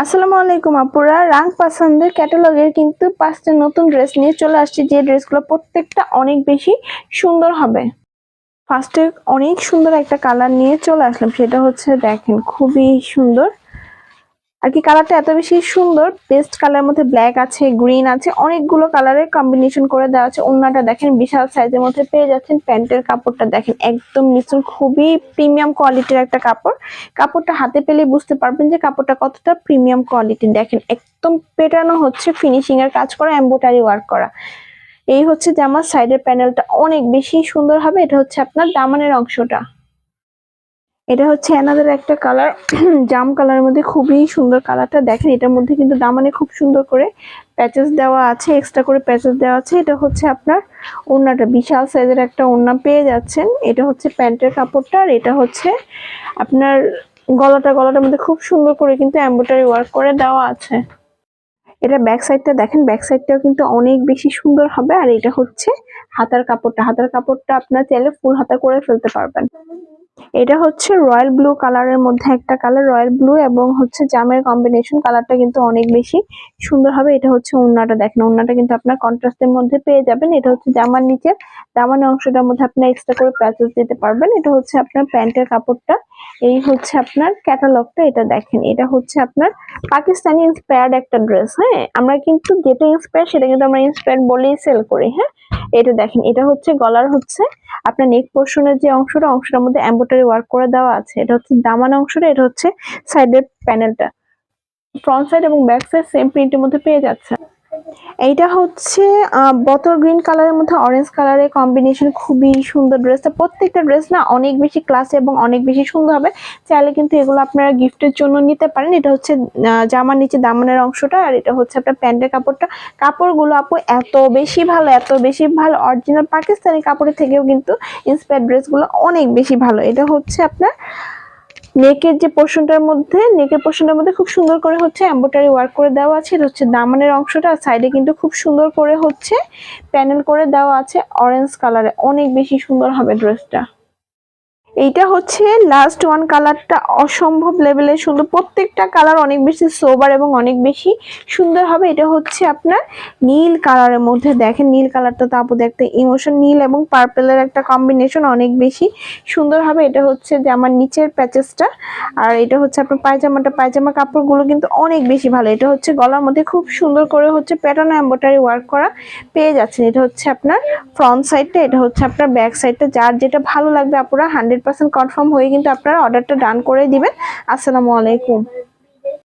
আসসালামু আলাইকুম আপুরা, রাং পছন্দের ক্যাটালগের কিন্তু 5টা নতুন ড্রেস নিয়ে চলে আসছে, যে ড্রেসগুলো প্রত্যেকটা অনেক বেশি সুন্দর হবে। ফার্স্টে অনেক সুন্দর একটা কালার নিয়ে চলে আসলাম, সেটা হচ্ছে দেখেন খুবই সুন্দর আর কি। কালারটা এত বেশি সুন্দর, পেস্ট কালারের মধ্যে ব্ল্যাক আছে, গ্রিন আছে, অনেকগুলো কালারের কম্বিনেশন করে দেওয়া আছে। ওড়নাটা দেখেন বিশাল সাইজের মধ্যে পেয়ে যাচ্ছেন। প্যান্টের কাপড়টা দেখেন একদম নিচুন, খুবই প্রিমিয়াম কোয়ালিটির একটা কাপড়। কাপড়টা হাতে পেলে বুঝতে পারবেন যে কাপড়টা কতটা প্রিমিয়াম কোয়ালিটির। দেখেন একদম পেটানো হচ্ছে, ফিনিশিং এর কাজ করা, এমব্রয়ডারি ওয়ার্ক করা। এই হচ্ছে জামার সাইডের প্যানেলটা অনেক বেশি সুন্দর হবে। এটা হচ্ছে আপনার দামানের অংশটা। এটা হচ্ছে অ্যানাদার একটা কালার, জাম কালারের মধ্যে খুবই সুন্দর কালারটা। দেখেন এটার মধ্যে কিন্তু দামানে খুব সুন্দর করে প্যাচেস দেওয়া আছে, এক্সট্রা করে প্যাচেস দেওয়া আছে। এটা হচ্ছে আপনার ওড়নাটা, বিশাল সাইজের একটা ওড়না পেয়ে যাচ্ছেন। এটা হচ্ছে প্যান্টের কাপড়টা, আর এটা হচ্ছে আপনার গলাটার মধ্যে খুব সুন্দর করে কিন্তু এমব্রয়ডারি ওয়ার্ক করে দেওয়া আছে। এটা ব্যাক সাইডটা দেখেন, ব্যাক সাইডটাও কিন্তু অনেক বেশি সুন্দর হবে। আর এটা হচ্ছে হাতার কাপড়টা আপনার চাইলে ফুল হাতা করে ফেলতে পারবেন। এটা হচ্ছে রয়্যাল ব্লু কালারের মধ্যে একটা কালার, রয়্যাল ব্লু এবং হচ্ছে জামের কম্বিনেশন। কালারটা কিন্তু অনেক বেশি সুন্দর হবে। এটা হচ্ছে ওড়নাটা, দেখেন ওড়নাটা কিন্তু আপনার কন্ট্রাস্টের মধ্যে পেয়ে যাবেন। এটা হচ্ছে জামার নিচে দামানের অংশটার মধ্যে আপনি এক্সট্রা করে প্যাচেস দিতে পারবেন। এটা হচ্ছে আপনার প্যান্টের কাপড়টা। এই হচ্ছে আপনার ক্যাটালগটা। এটা দেখেন, এটা হচ্ছে আপনার পাকিস্তানি ইন্সপায়ার্ড একটা ড্রেস। হ্যাঁ, আমরা কিন্তু যেটা ইন্সপায়ার সেটা কিন্তু আমরা ইন্সপায়ার্ড বলেই সেল করি। হ্যাঁ, এটা দেখেন, এটা হচ্ছে গলার হচ্ছে আপনার নেক পোর্শনের যে অংশটার মধ্যে এমব্রয়ডারি ওয়ার্ক করে দেওয়া আছে। এটা হচ্ছে দামান অংশটা, এটা হচ্ছে সাইডের প্যানেলটা। ফ্রন্ট সাইড এবং ব্যাক সাইড সেম প্রিন্টের মধ্যে পেয়ে যাচ্ছে। এইটা হচ্ছে বটল গ্রিন কালারের মধ্যে অরেঞ্জ কালারের কম্বিনেশন। খুবই সুন্দর ড্রেসটা। প্রত্যেকটা ড্রেস না অনেক বেশি ক্লাসি এবং অনেক বেশি সুন্দর হবে। চাইলে কিন্তু এগুলো আপনারা গিফটের জন্য নিতে পারেন। এটা হচ্ছে জামার নিচে দামানের অংশটা, আর এটা হচ্ছে আপনার প্যান্টের কাপড়টা। কাপড়গুলো আপু এত বেশি ভালো, অরিজিনাল পাকিস্তানি কাপড়ের থেকেও কিন্তু ইন্সপায়ার্ড ড্রেসগুলো অনেক বেশি ভালো। এটা হচ্ছে আপনার নেকের পোর্শনটার মধ্যে খুব সুন্দর করে হচ্ছে এমব্রয়ডারি ওয়ার্ক করে দেওয়া আছে। এটা হচ্ছে দামানের অংশটা, আর সাইডে কিন্তু খুব সুন্দর করে হচ্ছে প্যানেল করে দেওয়া আছে অরেঞ্জ কালারে। অনেক বেশি সুন্দর হবে ড্রেসটা। এইটা হচ্ছে লাস্ট ওয়ান কালারটা, অসম্ভব লেভেলের সুন্দর। প্রত্যেকটা কালার অনেক বেশি সোবার এবং অনেক বেশি সুন্দর হবে। এটা হচ্ছে আপনার নীল কালারের মধ্যে। দেখেন নীল কালারটা তো আপু দেখতে ইমোশন, নীল এবং পার্পেলের একটা কম্বিনেশন, অনেক বেশি সুন্দর হবে। এটা হচ্ছে জামার নিচের প্যাচেসটা, আর এটা হচ্ছে আপনার পায়জামা কাপড়গুলো কিন্তু অনেক বেশি ভালো। এটা হচ্ছে গলার মধ্যে খুব সুন্দর করে হচ্ছে প্যাটার্ন এমব্রয়ডারি ওয়ার্ক করা পেয়ে যাচ্ছেন। এটা হচ্ছে আপনার ফ্রন্ট সাইডটা, এটা হচ্ছে আপনার ব্যাক সাইডটা। যার যেটা ভালো লাগবে আপুরা 100% কনফার্ম হয়ে কিন্তু আপনারা অর্ডারটা ডান করে দিবেন। আসসালামু আলাইকুম।